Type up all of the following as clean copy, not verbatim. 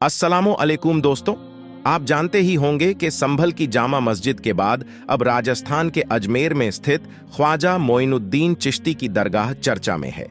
अस्सलामु अलैकुम दोस्तों, आप जानते ही होंगे कि संभल की जामा मस्जिद के बाद अब राजस्थान के अजमेर में स्थित ख्वाजा मोइनुद्दीन चिश्ती की दरगाह चर्चा में है।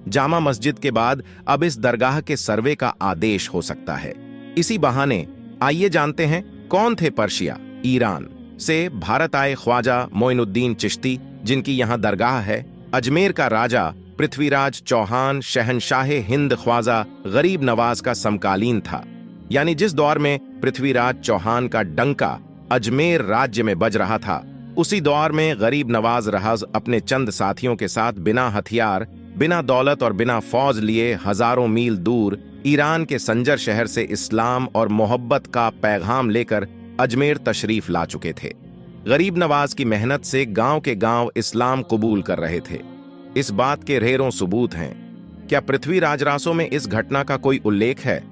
जामा मस्जिद के बाद अब इस दरगाह के सर्वे का आदेश हो सकता है। इसी बहाने आइए जानते हैं कौन थे पर्शिया, ईरान से भारत आए ख्वाजा मोइनुद्दीन चिश्ती, जिनकी यहाँ दरगाह है। अजमेर का राजा पृथ्वीराज चौहान शहनशाह हिंद ख्वाजा गरीब नवाज का समकालीन था, यानी जिस दौर में पृथ्वीराज चौहान का डंका अजमेर राज्य में बज रहा था, उसी दौर में गरीब नवाज रहज अपने चंद साथियों के साथ बिना हथियार, बिना दौलत और बिना फौज लिए हजारों मील दूर ईरान के संजर शहर से इस्लाम और मोहब्बत का पैगाम लेकर अजमेर तशरीफ ला चुके थे। गरीब नवाज की मेहनत से गांव के गांव इस्लाम कबूल कर रहे थे। इस बात के ढेरों सबूत हैं। क्या पृथ्वीराज रासों में इस घटना का कोई उल्लेख है?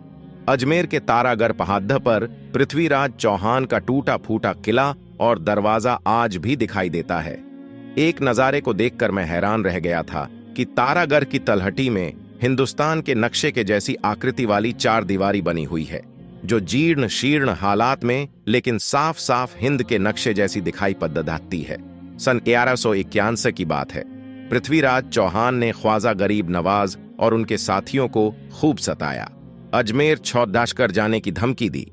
अजमेर के तारागढ़ पहाड़ पर पृथ्वीराज चौहान का टूटा फूटा किला और दरवाजा आज भी दिखाई देता है। एक नजारे को देखकर मैं हैरान रह गया था कि तारागढ़ की तलहटी में हिंदुस्तान के नक्शे के जैसी आकृति वाली चार दीवारी बनी हुई है, जो जीर्ण शीर्ण हालात में लेकिन साफ साफ हिंद के नक्शे जैसी दिखाई पड़ती है। सन 1151 की बात है। पृथ्वीराज चौहान ने ख्वाजा गरीब नवाज और उनके साथियों को खूब सताया, अजमेर छोड़कर जाने की धमकी दी।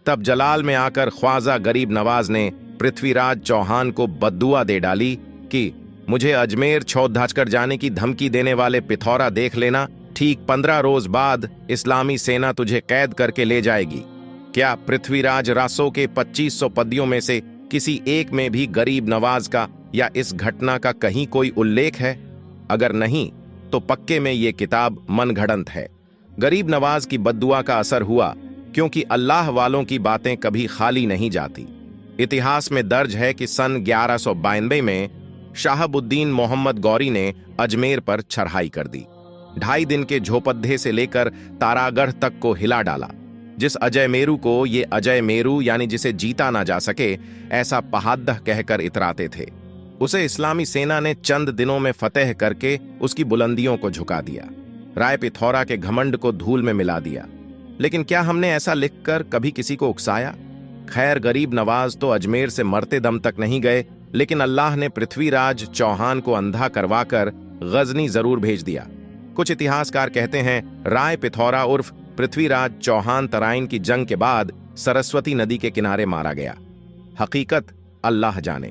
तब जलाल में आकर ख्वाजा गरीब नवाज ने पृथ्वीराज चौहान को बद्दुआ दे डाली कि मुझे अजमेर छोड़कर जाने की धमकी देने वाले पिथौरा देख लेना, ठीक 15 रोज बाद इस्लामी सेना तुझे कैद करके ले जाएगी। क्या पृथ्वीराज रासों के 2500 पदियों में से किसी एक में भी गरीब नवाज का या इस घटना का कहीं कोई उल्लेख है? अगर नहीं तो पक्के में ये किताब मनगढ़ंत है। गरीब नवाज की बद्दुआ का असर हुआ, क्योंकि अल्लाह वालों की बातें कभी खाली नहीं जाती। इतिहास में दर्ज है कि सन 1192 में शाहबुद्दीन मोहम्मद गौरी ने अजमेर पर चढ़ाई कर दी। 2.5 दिन के झोपड़े से लेकर तारागढ़ तक को हिला डाला। जिस अजय मेरू को ये अजय मेरू यानी जिसे जीता ना जा सके ऐसा पहाद्दह कहकर इतराते थे, उसे इस्लामी सेना ने चंद दिनों में फतेह करके उसकी बुलंदियों को झुका दिया, राय पिथौरा के घमंड को धूल में मिला दिया। लेकिन क्या हमने ऐसा लिखकर कभी किसी को उकसाया? खैर, गरीब नवाज तो अजमेर से मरते दम तक नहीं गए, लेकिन अल्लाह ने पृथ्वीराज चौहान को अंधा करवाकर गजनी जरूर भेज दिया। कुछ इतिहासकार कहते हैं राय पिथौरा उर्फ पृथ्वीराज चौहान तराइन की जंग के बाद सरस्वती नदी के किनारे मारा गया। हकीकत अल्लाह जाने।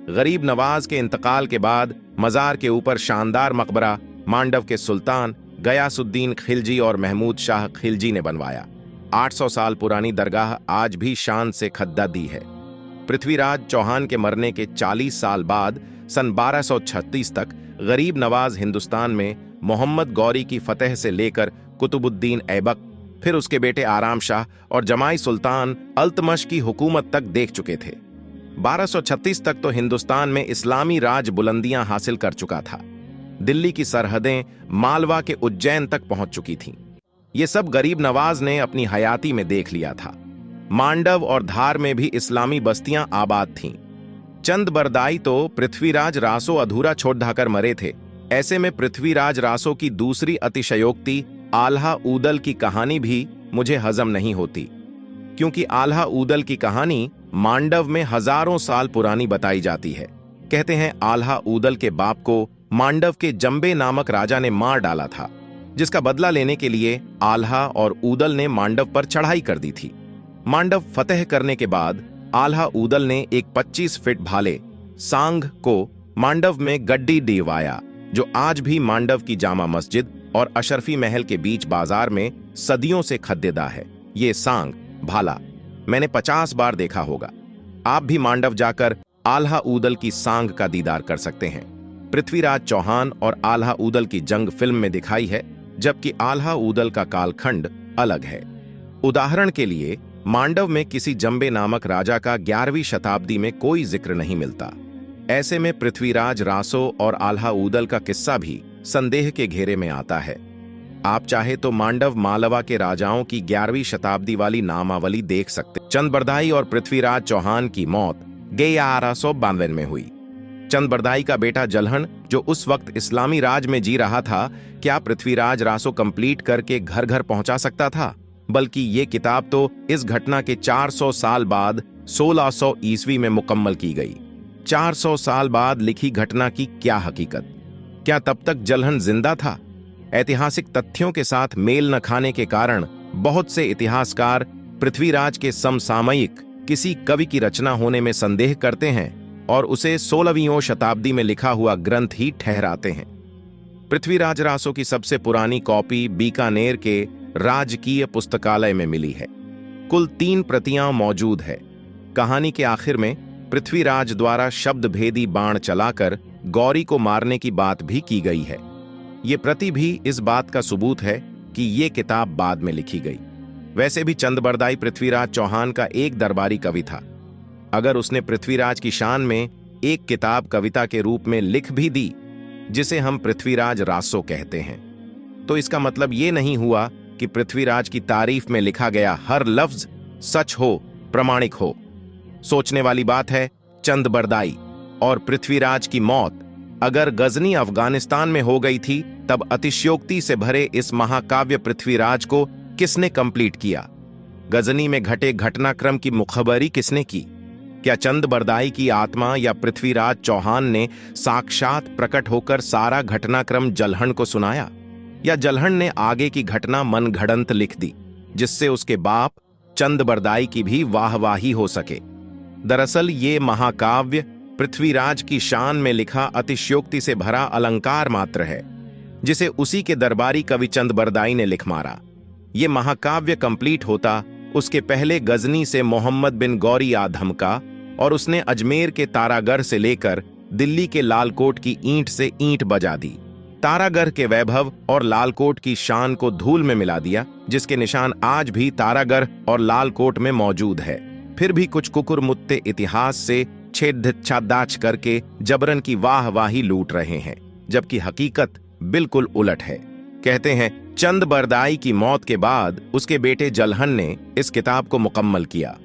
गरीब नवाज के इंतकाल के बाद मजार के ऊपर शानदार मकबरा मांडव के सुल्तान गयासुद्दीन खिलजी और महमूद शाह खिलजी ने बनवाया। 800 साल पुरानी दरगाह आज भी शान से खद्दा-दी है। पृथ्वीराज चौहान के मरने के 40 साल बाद सन 1236 तक गरीब नवाज हिंदुस्तान में मोहम्मद गौरी की फतेह से लेकर कुतुबुद्दीन ऐबक, फिर उसके बेटे आराम शाह और जमाई सुल्तान अल्तमश की हुकूमत तक देख चुके थे। 1236 तक तो हिंदुस्तान में इस्लामी राज बुलंदियां हासिल कर चुका था। दिल्ली की सरहदें मालवा के उज्जैन तक पहुंच चुकी थीं। ये सब गरीब नवाज ने अपनी हयाती में देख लिया था। मांडव और धार में भी इस्लामी बस्तियां आबाद थीं। चंद बरदाई तो पृथ्वीराज रासो अधूरा छोड़ ढाकर मरे थे। ऐसे में पृथ्वीराज रासो की दूसरी अतिशयोक्ति आल्हा ऊदल की कहानी भी मुझे हजम नहीं होती, क्योंकि आल्हा ऊदल की कहानी मांडव में हजारों साल पुरानी बताई जाती है। कहते हैं आल्हा ऊदल के बाप को मांडव के जंबे नामक राजा ने मार डाला था, जिसका बदला लेने के लिए आल्हा और ऊदल ने मांडव पर चढ़ाई कर दी थी। मांडव फतेह करने के बाद आल्हा ऊदल ने एक 25 फीट भाले सांग को मांडव में गड्डी दिलवाया, जो आज भी मांडव की जामा मस्जिद और अशरफी महल के बीच बाजार में सदियों से खद्देदा है। ये सांग भाला मैंने 50 बार देखा होगा। आप भी मांडव जाकर आल्हा ऊदल की सांग का दीदार कर सकते हैं। पृथ्वीराज चौहान और आल्हा ऊदल की जंग फिल्म में दिखाई है, जबकि आल्हा ऊदल का कालखंड अलग है। उदाहरण के लिए मांडव में किसी जंबे नामक राजा का 11वीं शताब्दी में कोई जिक्र नहीं मिलता। ऐसे में पृथ्वीराज रासो और आल्हा ऊदल का किस्सा भी संदेह के घेरे में आता है। आप चाहे तो मांडव मालवा के राजाओं की 11वीं शताब्दी वाली नामावली देख सकते। चंद बरदाई और पृथ्वीराज चौहान की मौत 1192 में हुई। चंद बरदाई का बेटा जलहन, जो उस वक्त इस्लामी राज में जी रहा था, क्या पृथ्वीराज रासो कंप्लीट करके घर घर पहुंचा सकता था? बल्कि ये किताब तो इस घटना के 400 साल बाद 1600 ईस्वी में मुकम्मल की गई। 400 साल बाद लिखी घटना की क्या हकीकत? क्या तब तक जलहन जिंदा था? ऐतिहासिक तथ्यों के साथ मेल न खाने के कारण बहुत से इतिहासकार पृथ्वीराज के समसामयिक किसी कवि की रचना होने में संदेह करते हैं और उसे 16वीं शताब्दी में लिखा हुआ ग्रंथ ही ठहराते हैं। पृथ्वीराज रासो की सबसे पुरानी कॉपी बीकानेर के राजकीय पुस्तकालय में मिली है। कुल 3 प्रतियां मौजूद है। कहानी के आखिर में पृथ्वीराज द्वारा शब्दभेदी बाण चलाकर गौरी को मारने की बात भी की गई है। ये प्रति भी इस बात का सबूत है कि ये किताब बाद में लिखी गई। वैसे भी चंद-बरदाई पृथ्वीराज चौहान का एक दरबारी कवि था। अगर उसने पृथ्वीराज की शान में एक किताब कविता के रूप में लिख भी दी, जिसे हम पृथ्वीराज रासो कहते हैं, तो इसका मतलब ये नहीं हुआ कि पृथ्वीराज की तारीफ में लिखा गया हर लफ्ज सच हो, प्रामाणिक हो। सोचने वाली बात है, चंद-बरदाई और पृथ्वीराज की मौत अगर गजनी अफगानिस्तान में हो गई थी, तब अतिशयोक्ति से भरे इस महाकाव्य पृथ्वीराज को किसने कंप्लीट किया? गजनी में घटे घटनाक्रम की मुखबरी किसने की? क्या चंद-बरदाई की आत्मा या पृथ्वीराज चौहान ने साक्षात प्रकट होकर सारा घटनाक्रम जलहन को सुनाया, या जलहन ने आगे की घटना मनगढ़ंत लिख दी, जिससे उसके बाप चंद-बरदाई की भी वाहवाही हो सके? दरअसल ये महाकाव्य पृथ्वीराज की शान में लिखा अतिशयोक्ति से भरा अलंकार मात्र है, जिसे उसी के दरबारी कवि चंद-बरदाई ने लिख मारा। ये महाकाव्य कंप्लीट होता उसके पहले गजनी से मोहम्मद बिन गौरी आ धमका और उसने अजमेर के तारागढ़ से लेकर दिल्ली के लालकोट की ईंट से ईंट बजा दी। तारागढ़ के वैभव और लालकोट की शान को धूल में मिला दिया, जिसके निशान आज भी तारागढ़ और लालकोट में मौजूद है। फिर भी कुछ कुकुरमुत्ते इतिहास से छेद-छादाच करके जबरन की वाहवाही लूट रहे हैं, जबकि हकीकत बिल्कुल उलट है। कहते हैं चंद-बरदाई की मौत के बाद उसके बेटे जलहन ने इस किताब को मुकम्मल किया।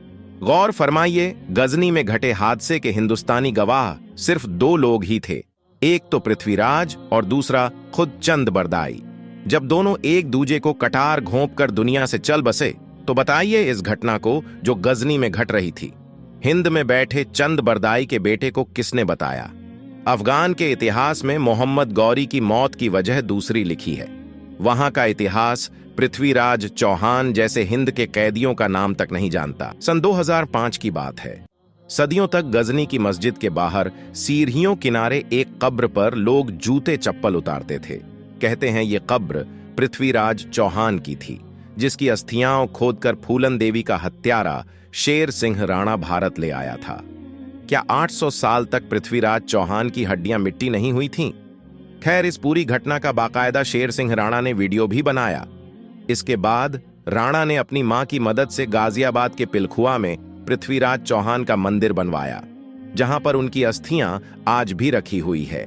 गौर फरमाइए, गजनी में घटे हादसे के हिंदुस्तानी गवाह सिर्फ 2 लोग ही थे, एक तो पृथ्वीराज और दूसरा खुद चंद-बरदाई। जब दोनों एक दूजे को कटार घोंप कर दुनिया से चल बसे, तो बताइए इस घटना को जो गजनी में घट रही थी, हिंद में बैठे चंद-बरदाई के बेटे को किसने बताया? अफगान के इतिहास में मोहम्मद गौरी की मौत की वजह दूसरी लिखी है। वहां का इतिहास पृथ्वीराज चौहान जैसे हिंद के कैदियों का नाम तक नहीं जानता। सन 2005 की बात है। सदियों तक गजनी की मस्जिद के बाहर सीढ़ियों किनारे एक कब्र पर लोग जूते चप्पल उतारते थे। कहते हैं ये कब्र पृथ्वीराज चौहान की थी, जिसकी अस्थियां खोदकर फूलन देवी का हत्यारा शेर सिंह राणा भारत ले आया था। क्या 800 साल तक पृथ्वीराज चौहान की हड्डियां मिट्टी नहीं हुई थीं? खैर, इस पूरी घटना का बाकायदा शेर सिंह राणा ने वीडियो भी बनाया। इसके बाद राणा ने अपनी मां की मदद से गाजियाबाद के पिलखुआ में पृथ्वीराज चौहान का मंदिर बनवाया, जहां पर उनकी अस्थियां आज भी रखी हुई है।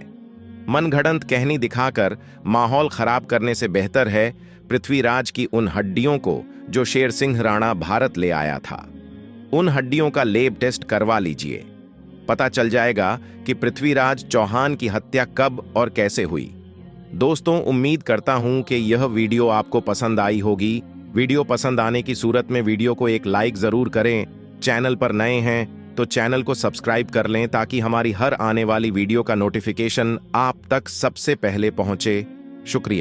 मनगढ़ंत कहनी दिखाकर माहौल खराब करने से बेहतर है पृथ्वीराज की उन हड्डियों को जो शेर सिंह राणा भारत ले आया था। उन हड्डियों का लैब टेस्ट करवा लीजिए, पता चल जाएगा कि पृथ्वीराज चौहान की हत्या कब और कैसे हुई। दोस्तों, उम्मीद करता हूं कि यह वीडियो आपको पसंद आई होगी। वीडियो पसंद आने की सूरत में वीडियो को एक लाइक जरूर करें। चैनल पर नए हैं तो चैनल को सब्सक्राइब कर लें, ताकि हमारी हर आने वाली वीडियो का नोटिफिकेशन आप तक सबसे पहले पहुंचे। शुक्रिया।